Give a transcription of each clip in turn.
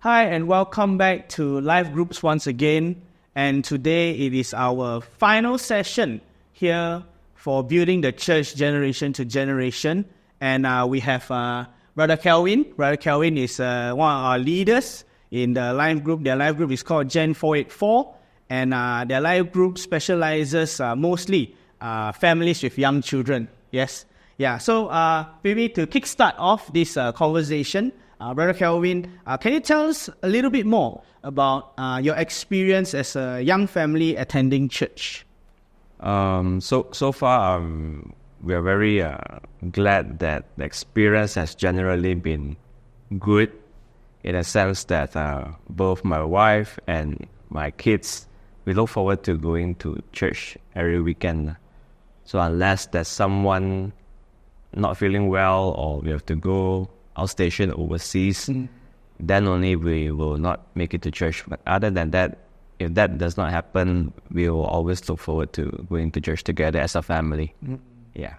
Hi, and welcome back to Life Groups once again. And today it is our final session here for building the church generation to generation. And we have Brother Kelvin. Brother Kelvin is one of our leaders in the Life Group. Their Life Group is called Gen 484. And their Life Group specializes mostly families with young children. Yes. Yeah. So maybe to kickstart off this conversation, Brother Kelvin, can you tell us a little bit more about your experience as a young family attending church? So far, we are very glad that the experience has generally been good, in a sense that both my wife and my kids, we look forward to going to church every weekend. So unless there's someone not feeling well or we have to go outstation overseas, then only we will not make it to church. But other than that, if that does not happen, we will always look forward to going to church together as a family. Yeah.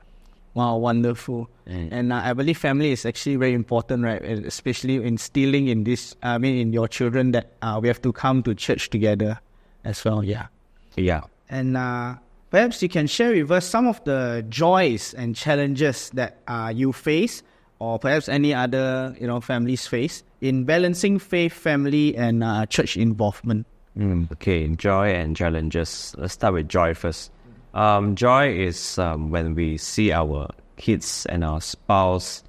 Wow, wonderful. And I believe family is actually very important, right? Especially instilling in in your children that we have to come to church together as well. Yeah. Yeah. And perhaps you can share with us some of the joys and challenges that you face, or perhaps any other families face in balancing faith, family, and church involvement. Okay, joy and challenges. Let's start with joy first. Joy is when we see our kids and our spouse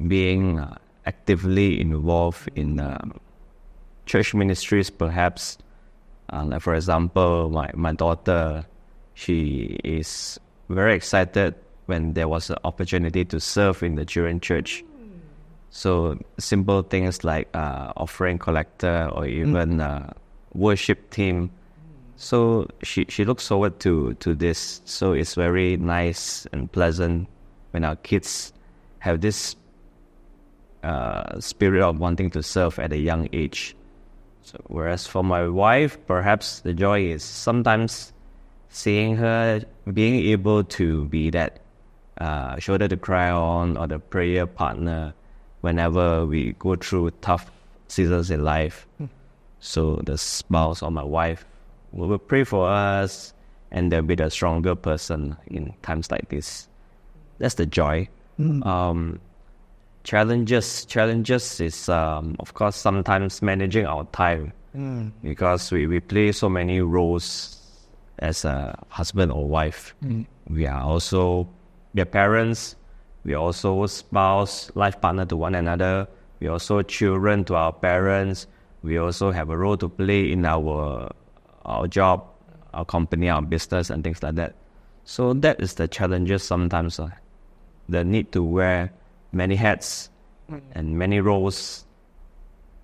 being actively involved in church ministries, perhaps. Like for example, my daughter, she is very excited when there was an opportunity to serve in the children's church. So simple things like offering collector or even worship team. So she looks forward to this. So it's very nice and pleasant when our kids have this spirit of wanting to serve at a young age. So whereas for my wife, perhaps the joy is sometimes seeing her being able to be that shoulder to cry on or the prayer partner whenever we go through tough seasons in life. So the spouse or my wife will pray for us, and they'll be the stronger person in times like this. That's the joy. Challenges is of course sometimes managing our time, because we play so many roles as a husband or wife. We are parents, we are also spouse, life partner to one another, we are also children to our parents, we also have a role to play in our job, our company, our business and things like that. So that is the challenges sometimes, the need to wear many hats and many roles,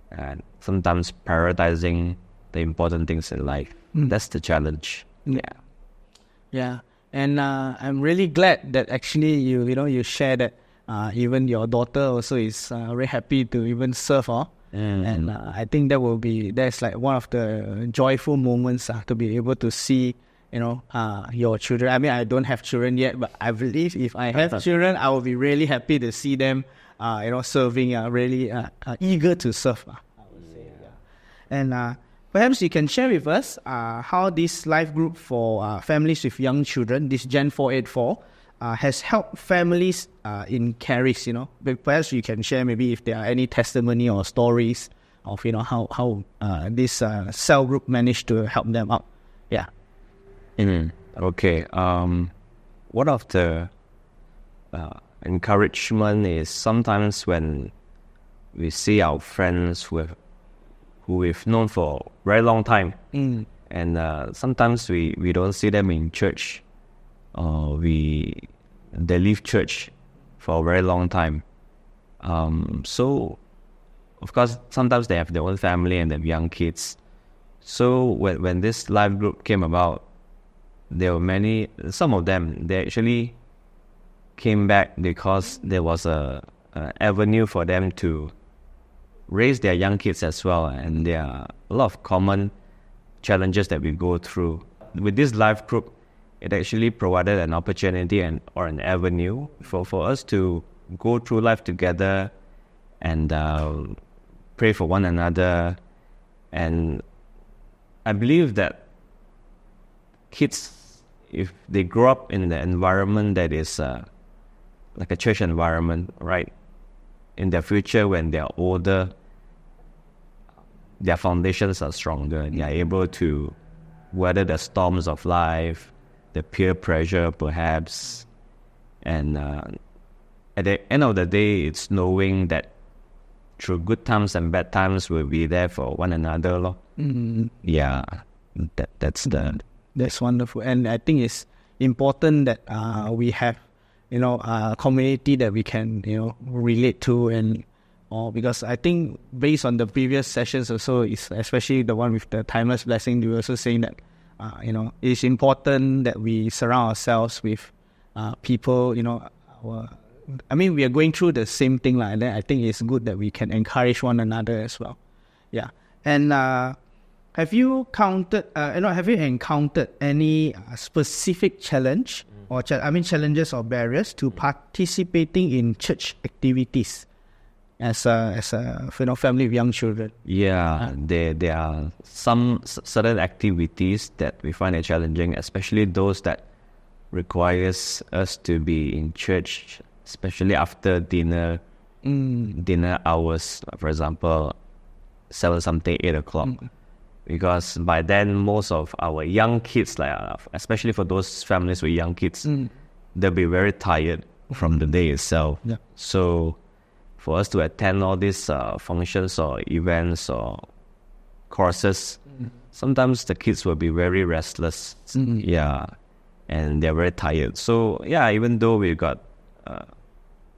and sometimes prioritizing the important things in life. That's the challenge. Yeah. And I'm really glad that actually you share that even your daughter also is very happy to even serve. And I think that's like one of the joyful moments to be able to see your children. I mean, I don't have children yet, but I believe if I have children, I will be really happy to see them serving, really eager to serve. I would say. And perhaps you can share with us how this life group for families with young children, this Gen 484, has helped families in Caris. Perhaps you can share maybe if there are any testimony or stories of how this cell group managed to help them out. Yeah. Okay. One of the encouragement is sometimes when we see our friends who we've known for a very long time, and sometimes we don't see them in church, or they leave church for a very long time. So of course sometimes they have their own family and they have young kids. So when this life group came about, there were some of them, they actually came back because there was a avenue for them to raise their young kids as well, and there are a lot of common challenges that we go through. With this life group, it actually provided an opportunity or an avenue for us to go through life together and pray for one another. And I believe that kids, if they grow up in the environment that is like a church environment, right? In their future, when they are older, their foundations are stronger. They are able to weather the storms of life, the peer pressure perhaps. And at the end of the day, it's knowing that through good times and bad times, we'll be there for one another. Lor. Yeah, That's wonderful. And I think it's important that we have, a community that we can, relate to, and because I think based on the previous sessions also, especially the one with the timeless blessing, they were also saying that, it's important that we surround ourselves with people, we are going through the same thing, and then I think it's good that we can encourage one another as well. Yeah. And have you encountered any specific challenge or challenges or barriers to participating in church activities as a family with young children? Yeah, there are some certain activities that we find it challenging, especially those that requires us to be in church, especially after dinner hours, for example, 7-something, 8 o'clock. Because by then, most of our young kids, especially for those families with young kids, they'll be very tired from the day itself. Yeah. So for us to attend all these functions or events or courses, sometimes the kids will be very restless. Yeah. And they're very tired. So yeah, even though we got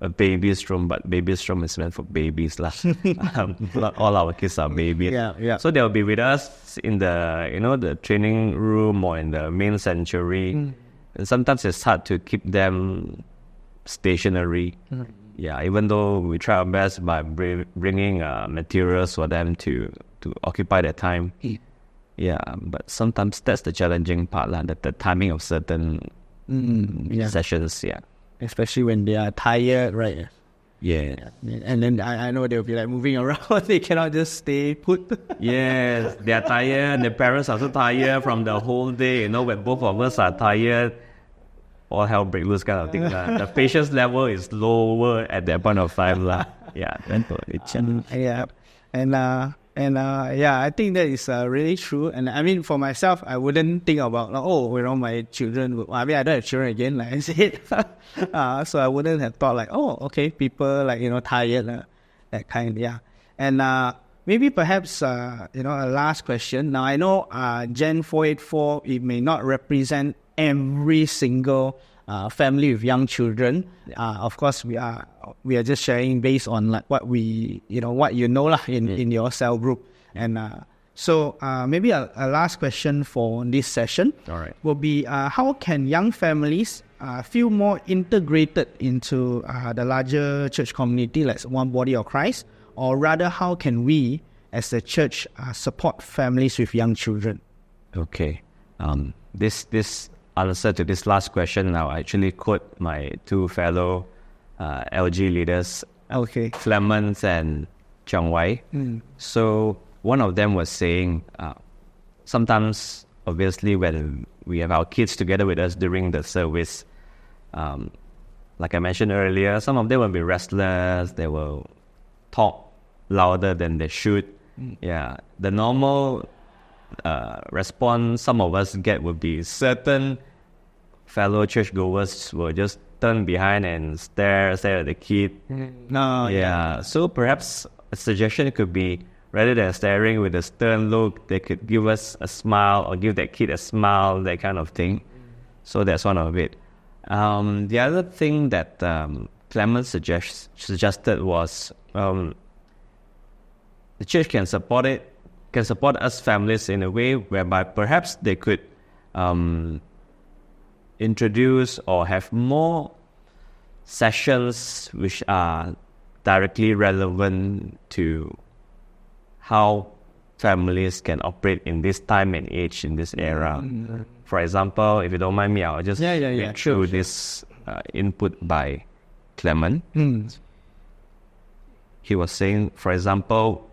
a baby's room, but baby's room is meant for babies. Not all our kids are babies. Yeah. So they'll be with us in the the training room or in the main sanctuary. And sometimes it's hard to keep them stationary. Yeah, even though we try our best by bringing materials for them to occupy their time. Yeah, but sometimes that's the challenging part, the timing of certain sessions. Yeah, especially when they are tired, right? Yeah. And then I know they'll be moving around. They cannot just stay put. Yes, they are tired. The parents are so tired from the whole day. When both of us are tired, all hell break loose kind of thing. The patience level is lower at that point of time. Yeah, that's yeah. And I think that is really true. And I mean, for myself, I wouldn't think about, my children. I don't have children again, like I said. So I wouldn't have thought people tired, that kind. Yeah. And maybe perhaps a last question. Now I know Gen 484, it may not represent every single family with young children. Of course, we are just sharing based on what we in your cell group. And so maybe a last question for this session. All right. Will be how can young families feel more integrated into the larger church community, like one body of Christ, or rather, how can we as the church support families with young children? Okay. This answer to this last question, I'll actually quote my two fellow LG leaders, Clemens and Chang Wai. So one of them was saying, sometimes, obviously, when we have our kids together with us during the service, like I mentioned earlier, some of them will be restless, they will talk louder than they should. Yeah, the normal response some of us get would be certain fellow churchgoers will just turn behind and stare at the kid. So perhaps a suggestion could be, rather than staring with a stern look, they could give us a smile or give that kid a smile, that kind of thing. So that's one of it. The other thing that Clement suggested was the church can support us families in a way whereby perhaps they could introduce or have more sessions which are directly relevant to how families can operate in this time and age, in this era. For example, if you don't mind me, I'll just read through this input by Clement. He was saying, for example,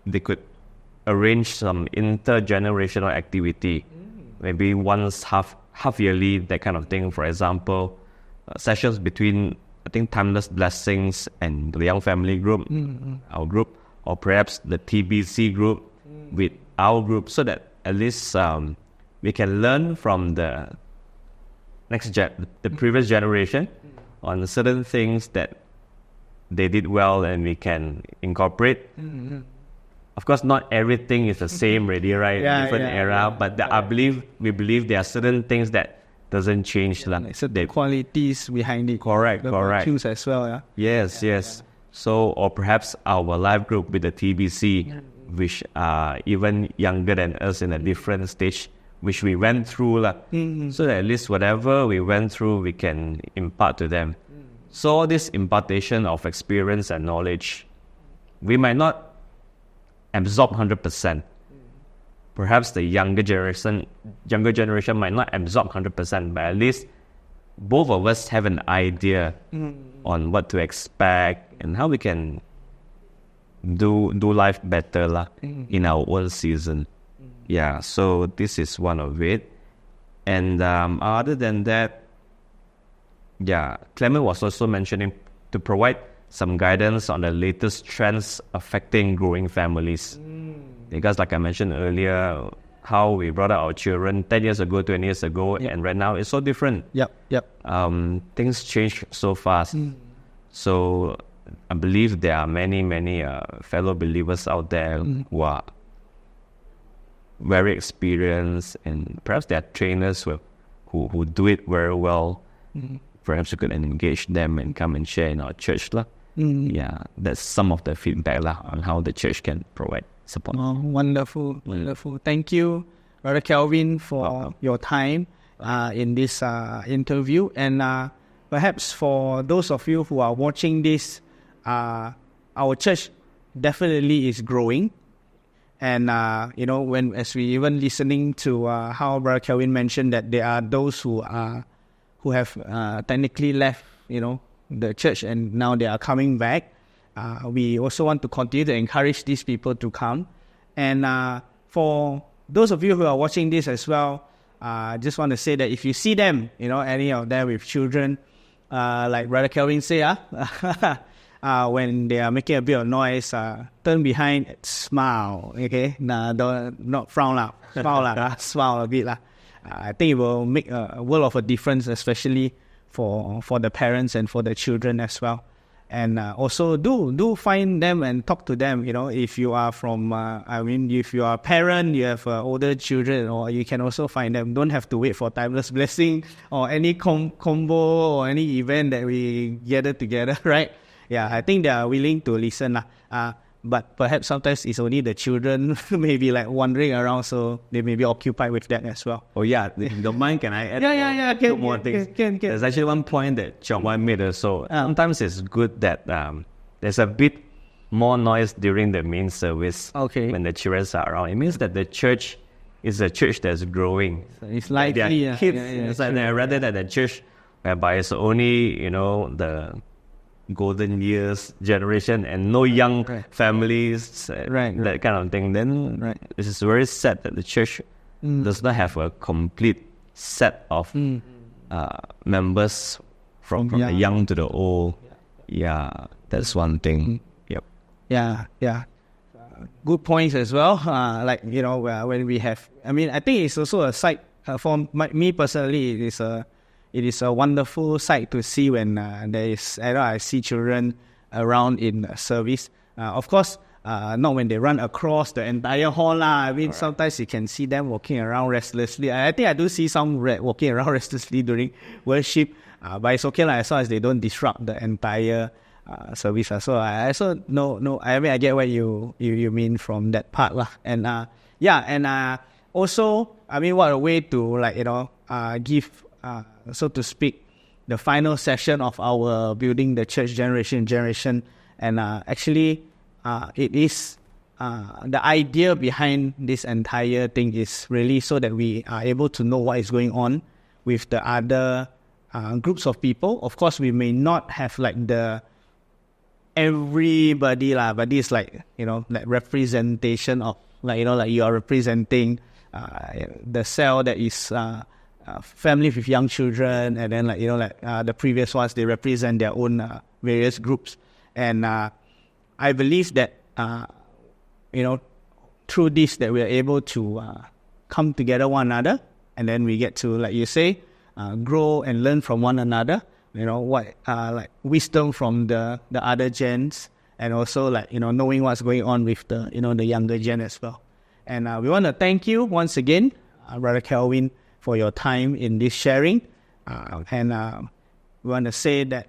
they could arrange some intergenerational activity, maybe once half yearly, that kind of thing. For example, sessions between, I think, Timeless Blessings and the Young Family group, our group, or perhaps the TBC group with our group, so that at least we can learn from the previous generation on certain things that they did well, and we can incorporate. Of course, not everything is the same already, right? Different era, but we believe there are certain things that doesn't change. So the qualities behind it. Correct. Virtues as well, yeah. Yes. So, or perhaps our life group with the TBC, which are even younger than us in a different stage, which we went through. So that at least whatever we went through, we can impart to them. So this impartation of experience and knowledge, we might not absorb 100%. Perhaps the younger generation might not absorb 100%, but at least both of us have an idea on what to expect and how we can do life better in our own season. Yeah, so this is one of it. And other than that, Clement was also mentioning to provide some guidance on the latest trends affecting growing families. Because like I mentioned earlier, how we brought up our children 10 years ago, 20 years ago, and right now it's so different. Things change so fast. So I believe there are many fellow believers out there who are very experienced, and perhaps there are trainers who do it very well. Perhaps you could engage them and come and share in our church. Yeah, that's some of the feedback on how the church can provide support. Oh, wonderful. Thank you, Brother Kelvin, for your time in this interview. And perhaps for those of you who are watching this, our church definitely is growing. And as we even listening to how Brother Kelvin mentioned that there are those who have technically left, the church, and now they are coming back. We also want to continue to encourage these people to come. And for those of you who are watching this as well, I just want to say that if you see them, any of them with children, like Brother Kelvin say, when they are making a bit of noise, turn behind, smile, okay? Not frown, smile a bit. I think it will make a world of a difference, especially for the parents and for the children as well. And also do find them and talk to them. If you are from, if you are a parent, you have older children, or you can also find them. Don't have to wait for Timeless Blessing or any combo or any event that we gather together, right? Yeah, I think they are willing to listen. But perhaps sometimes it's only the children maybe like wandering around, so they may be occupied with that as well. Oh yeah, if you don't mind, can I add two more things? Can. There's actually one point that Chong Wan made also. Sometimes it's good that there's a bit more noise during the main service when the children are around. It means that the church is a church that's growing. So it's likely, it's like rather than the church whereby it's only, the golden years generation and no young families, that kind of thing, then it is very sad that the church does not have a complete set of members from the young to the old. Yeah, that's one thing. Yeah. Good points as well. When we have, I think it's also a sight for me personally. It is a wonderful sight to see when I see children around in service. Of course, not when they run across the entire hall. Sometimes you can see them walking around restlessly. I think I do see some walking around restlessly during worship. But it's okay as long as they don't disrupt the entire service. So I also I get what you mean from that part. And also, what a way to give, so to speak, the final session of our building the church generation. And actually, it is the idea behind this entire thing is really so that we are able to know what is going on with the other groups of people. Of course, we may not have the everybody lah, but this like, like representation of like, like you are representing the cell that is family with young children, and then like, the previous ones, they represent their own various groups. And I believe that, through this, that we are able to come together one another, and then we get to, like you say, grow and learn from one another, what like wisdom from the other gens, and also like, knowing what's going on with the, the younger gen as well. And we want to thank you once again, Brother Kelvin, for your time in this sharing. And we want to say that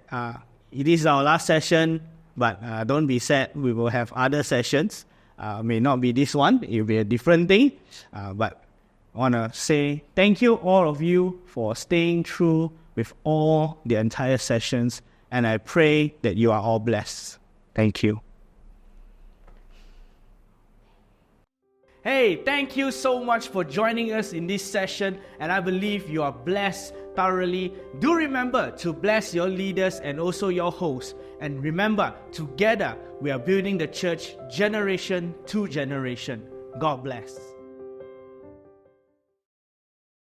it is our last session, but don't be sad. We will have other sessions. May not be this one. It will be a different thing. But I want to say thank you, all of you, for staying through with all the entire sessions. And I pray that you are all blessed. Thank you. Hey, thank you so much for joining us in this session, and I believe you are blessed thoroughly. Do remember to bless your leaders and also your hosts. And remember, together we are building the church generation to generation. God bless.